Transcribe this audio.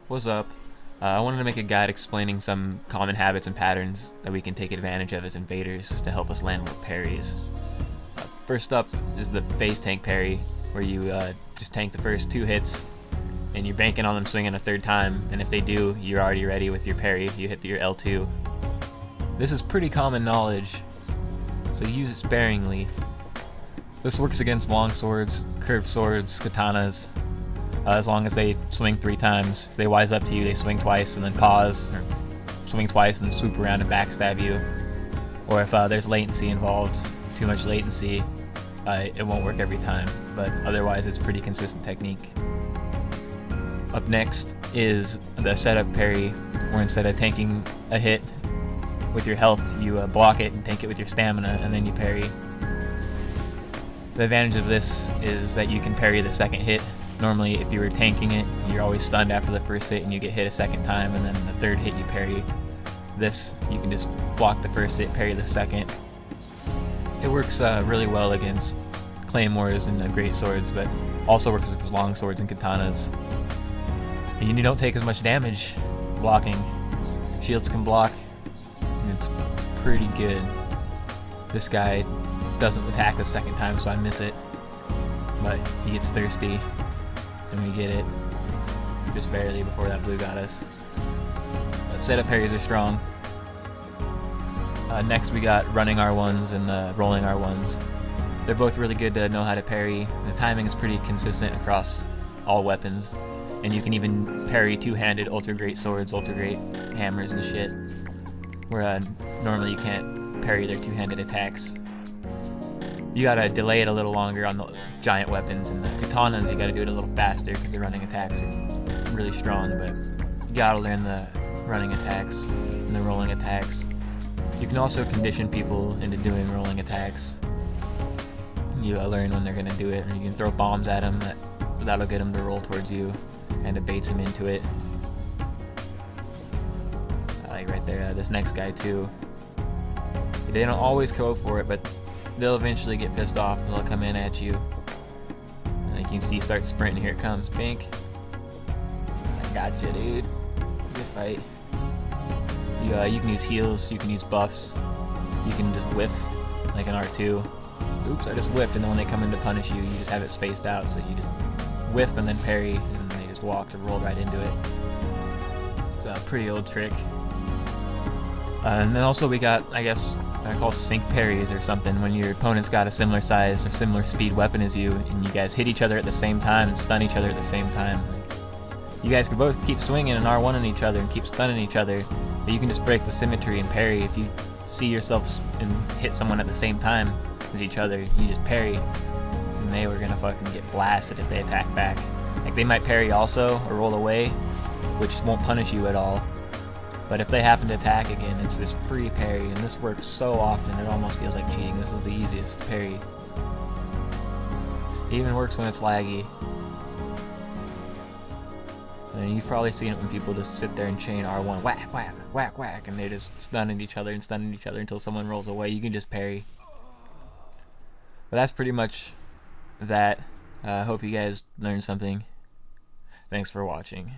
What's up? I wanted to make a guide explaining some common habits and patterns that we can take advantage of as invaders to help us land more parries. First up is the base tank parry, where you just tank the first 2 hits and you're banking on them swinging a 3rd time, and if they do, you're already ready with your parry if you hit your L2. This is pretty common knowledge, so use it sparingly. This works against long swords, curved swords, katanas, as long as they swing 3 times. If they wise up to you, they swing twice and then pause, or swing twice and swoop around and backstab you. Or if there's latency involved, too much latency, it won't work every time, but otherwise it's pretty consistent technique. Up next is the setup parry, where instead of tanking a hit with your health, you block it and tank it with your stamina, and then you parry. The advantage of this is that you can parry the 2nd hit. Normally, if you were tanking it, you're always stunned after the 1st hit and you get hit a 2nd time, and then the 3rd hit you parry. This, you can just block the 1st hit, parry the 2nd. It works really well against claymores and great swords, but also works with long swords and katanas. And you don't take as much damage blocking. Shields can block, and it's pretty good. This guy doesn't attack the 2nd time, so I miss it, but he gets thirsty and we get it just barely before that blue got us. But setup parries are strong. Next we got running R1s and rolling R1s. They're both really good to know how to parry. The timing is pretty consistent across all weapons, and you can even parry 2-handed ultra great swords, ultra great hammers and shit, where normally you can't parry their 2-handed attacks. You gotta delay it a little longer on the giant weapons, and the katanas you gotta do it a little faster because the running attacks are really strong, but you gotta learn the running attacks and the rolling attacks. You can also condition people into doing rolling attacks. You learn when they're gonna do it, or you can throw bombs at them that'll get them to roll towards you, and it baits them into it. Like right there, this next guy too. They don't always go for it, but they'll eventually get pissed off and they'll come in at you. And you can see, start sprinting. Here it comes, Pink. I gotcha, dude. Good fight. You can use heals, you can use buffs, you can just whiff like an R2. Oops, I just whiffed, and then when they come in to punish you, you just have it spaced out, so you just whiff and then parry, and they just walk and roll right into it. It's a pretty old trick. And then also we got, I guess, I call sync parries or something, when your opponent's got a similar size or similar speed weapon as you, and you guys hit each other at the same time and stun each other at the same time. You guys can both keep swinging and R1ing each other and keep stunning each other, but you can just break the symmetry and parry. If you see yourself and hit someone at the same time as each other, you just parry, and they were gonna fucking get blasted if they attack back. Like, they might parry also or roll away, which won't punish you at all. But if they happen to attack again, it's this free parry, and this works so often it almost feels like cheating. This is the easiest parry. It even works when it's laggy. And you've probably seen it when people just sit there and chain R1, whack, whack, whack, whack, and they're just stunning each other and stunning each other until someone rolls away. You can just parry. But that's pretty much that. Hope you guys learned something. Thanks for watching.